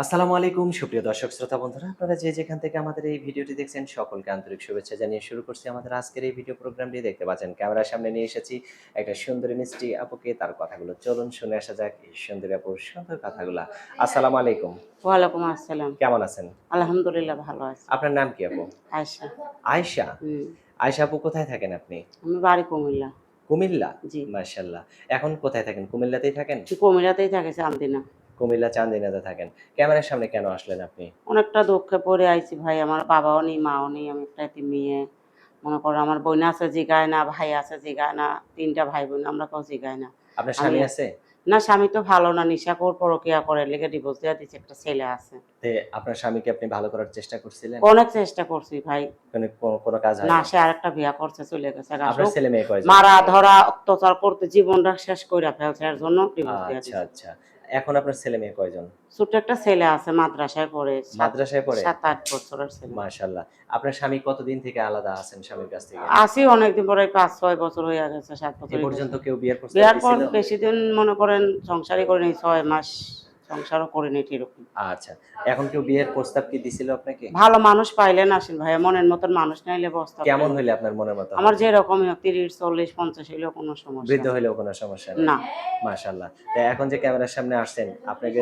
আসসালামু আলাইকুম সুপ্রিয় দর্শক শ্রোতা বন্ধুরা, আপনারা যে যেখান থেকে আমাদের এই ভিডিওটি দেখছেন সকলকে আন্তরিক শুভেচ্ছা জানিয়ে শুরু করছি আমাদের আজকের এই ভিডিও প্রোগ্রামটি। দেখতে পাচ্ছেন ক্যামেরার সামনে নিয়ে এসেছি একটা সুন্দরী মিষ্টি আপুকে, তার কথাগুলো চলুন শুনে আসা যাক এই সুন্দরী আপুর সুন্দর কথাগুলা। আসসালামু আলাইকুম। ওয়ালাইকুম আসসালাম। কেমন আছেন? আলহামদুলিল্লাহ ভালো আছি। আপনার নাম কি আপু? আয়েশা। আয়শা। হুম। আয়শা আপু কোথায় থাকেন আপনি? আমি বাড়ি কুমিল্লা। কুমিল্লা। জি। মাশাআল্লাহ। এখন কোথায় থাকেন? কুমিল্লাতেই থাকেন? কুমিল্লাতেই থাকি চান্দিনা। কুমিল্লা চান্দিনাতে থাকেন। ক্যামেরার সামনে কেন আসলেন আপনি? অনেকটা দুঃখে পড়ে আইছি ভাই। আমার বাবাও নেই, মাও নেই। আমি একটা এতিম মেয়ে। মনে করো আমার বোন আছে জিগায় না, ভাই আছে জিগায় না। ৩ টা ভাই বোন আমরা কেউ জিগায় না। আপনার আমি স্বামী আছে? না স্বামী তো ভালো না, নিশাখোর পরকীয়া করে লেগে ডিভোর্স দিয়া দিছে, একটা ছেলে আছে। আপনার স্বামীকে আপনি ভালো করার চেষ্টা করছিলেন? অনেক চেষ্টা করছি ভাই। কোনো কাজ না হয়নি? সে আরেকটা বিয়া করছে চলে গেছে। আপনার আসুক ছেলে মেয়ে কয়জন? মারা ধরা অত্যাচার করতে জীবনটা শেষ কইরা ফেলছে, এর জন্য ডিভোর্স দিয়া আচ্ছা, দিছে। আচ্ছা। এখন আপনার ছেলে মেয়ে কয়জন? ছোট্ট একটা ছেলে আছে মাদ্রাসায় পড়ে। মাদ্রাসায় পড়ে? ৭-৮ বছরের ছেলে। মাশাআল্লাহ। আপনার স্বামী কতদিন থেকে আলাদা আছেন স্বামীর কাছ থেকে? আছি অনেকদিন পরে ৫-৬ বছর হইয়া গেছে, ৭ বছর এ হয়ে পর্যন্ত গেছে। কেউ বিয়ের প্রস্তাব বিয়ার পর দিছিল? বেশিদিন মনে করেন সংসারই করিনি, ৬ মাস সংসারও করিনি ঠিকরকম। আচ্ছা। এখন কেউ বিয়ের প্রস্তাব কি দিছিল আপনাকে? ভালো মানুষ পাইলেন আসেন ভাইয়া, মনের মতন মানুষ নাইলে প্রস্তাব কেমন দেন। হইলে আপনার মনের মতো আমার হবে? যেরকমই হোক ৩০, ৪০, ৫০ হইলেও কোনো সমস্যা বৃদ্ধ নেই। হইলেও কোনো সমস্যা নেই। না। মাশাআল্লাহ। তো এখন যে ক্যামেরার সামনে আসছেন, আপনাকে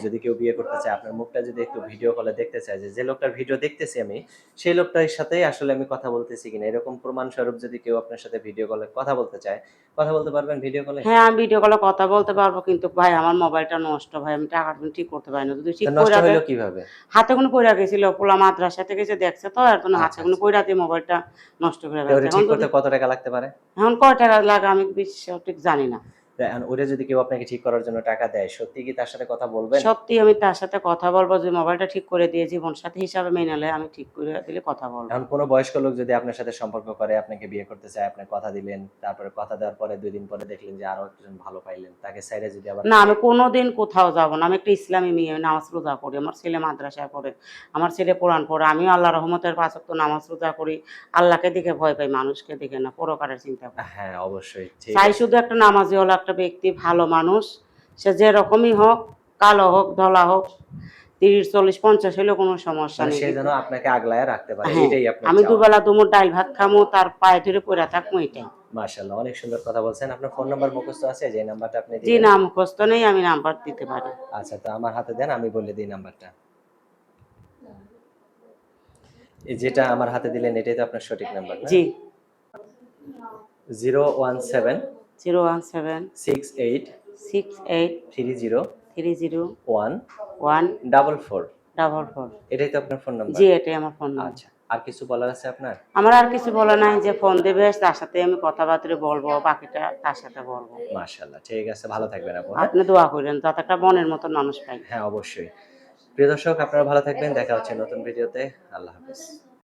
যদি কেউ বিয়ে করতে চায়, আপনার মুখটা যদি একটু ভিডিও কলে দেখতে চায়, যে লোকটার ভিডিও দেখতেছি আমি, সেই লোকটার সাথেই আসলে আমি কথা বলতেছি কিনা, এরকম প্রমাণস্বরূপ যদি কেউ আপনার সাথে ভিডিও কলে কথা বলতে চায়, কথা বলতে পারবেন ভিডিও কলে? হ্যাঁ, আমি ভিডিও কলে কথা বলতে পারবো, কিন্তু ভাই আমার মোবাইলটা নষ্ট ভাই। আমি টাকাটা ঠিক করতে পারি না। যদি তো ঠিক নষ্ট কইরা হইল দেন। কিভাবে? হাতে কোনো পইড়া গেছিল। পোলা মাদ্রাসা থেকে যে দেখছে তো এর জন্য হাতে আচ্ছা, কোনো আচ্ছা। পইড়া দিয়ে মোবাইলটা নষ্ট করে তো ফেলছে। ওটা এখন ঠিক যদি করতে কত টাকা লাগতে পারে? এখন কয় টাকা লাগে আমি সঠিক জানি না। তো এখন ওটা যদি কেউ আপনাকে ঠিক করার জন্য টাকা দেয়, সত্যি কি তার সাথে কথা বলবেন? সত্যি আমি তার সাথে কথা বলব, যে মোবাইলটা ঠিক করে দিয়ে জীবনসাথী হিসাবে মেনে নেয় আমি ঠিক করে দিলে কথা বলব। এখন কোনো বয়স্ক লোক যদি আপনার সাথে সম্পর্ক করে, আপনাকে বিয়ে করতে চায়, আপনি কথা দিলেন, তারপরে কথা দেওয়ার পরে ২ দিন পরে দেখলেন যে আরো একজন ভালো পাইলেন, তাকে ছাইড়া যদি আবার না আমি কোনোদিন কোথাও যাব না। আমি একটা ইসলামী মেয়ে, নামাজ রোজা করি। আমার ছেলে মাদ্রাসায় পড়ে। আমার ছেলে কোরআন পড়ে। আমিও আল্লাহর রহমতের ৫ ওয়াক্ত নামাজ রোজা করি। আল্লাহকে দেখে ভয় পাই, মানুষকে দেখে না। পরকারের চিন্তা করি। হ্যাঁ, অবশ্যই। ঠিক চাই আছে। শুধু একটা নামাজি হলো একটা ব্যক্তি, ভালো মানুষ। সে যেরকমই হোক, কালো হোক, ধলা হোক, ৩০, ৪০, ৫০ হইলেও কোনো সমস্যা মানে নেই। সে যেন আপনাকে আগলায়া রাখতে পারে, হ্যাঁ, এটাই আপনার আমি চাওয়া। দুবেলা দুমুঠ ডাইল ভাত খামু, তার পায়ে ধরে পইড়া থাকমু এটাই। মাশাআল্লাহ, অনেক সুন্দর কথা বলছেন। আপনার ফোন নাম্বার মুখস্থ আছে যে নাম্বারটা আপনি জি দিবেন? না, মুখস্থ নেই, আমি নাম্বার দিতে পারি। আচ্ছা, তো আমার হাতে দেন, আমি বলে দেই নাম্বারটা। যেটা আমার হাতে দিলেন এটাই তো আপনার সঠিক নাম্বার, না? জি। 017 017 68 68 30 30 1 1 44। 44। এটাই তো আপনার ফোন নাম্বার? জি, এটাই আমার ফোন নাম্বার। আচ্ছা। আর কিছু বলার আছে আপনার? আমার আর কিছু বলা নাই, যে ফোন দিবে তার সাথে আমি কথাবার্তা বলবো, বাকিটা তার সাথে বলবো। মাশাআল্লাহ। ঠিক আছে, ভালো থাকবেন আপু, হ্যাঁ? আপনি দোয়া করেন যাতে একটা মনের মতন মানুষ পাই। হ্যাঁ, অবশ্যই। প্রিয় দর্শক, আপনারা ভালো থাকবেন। দেখা হচ্ছে নতুন ভিডিওতে। আল্লাহ হাফেজ।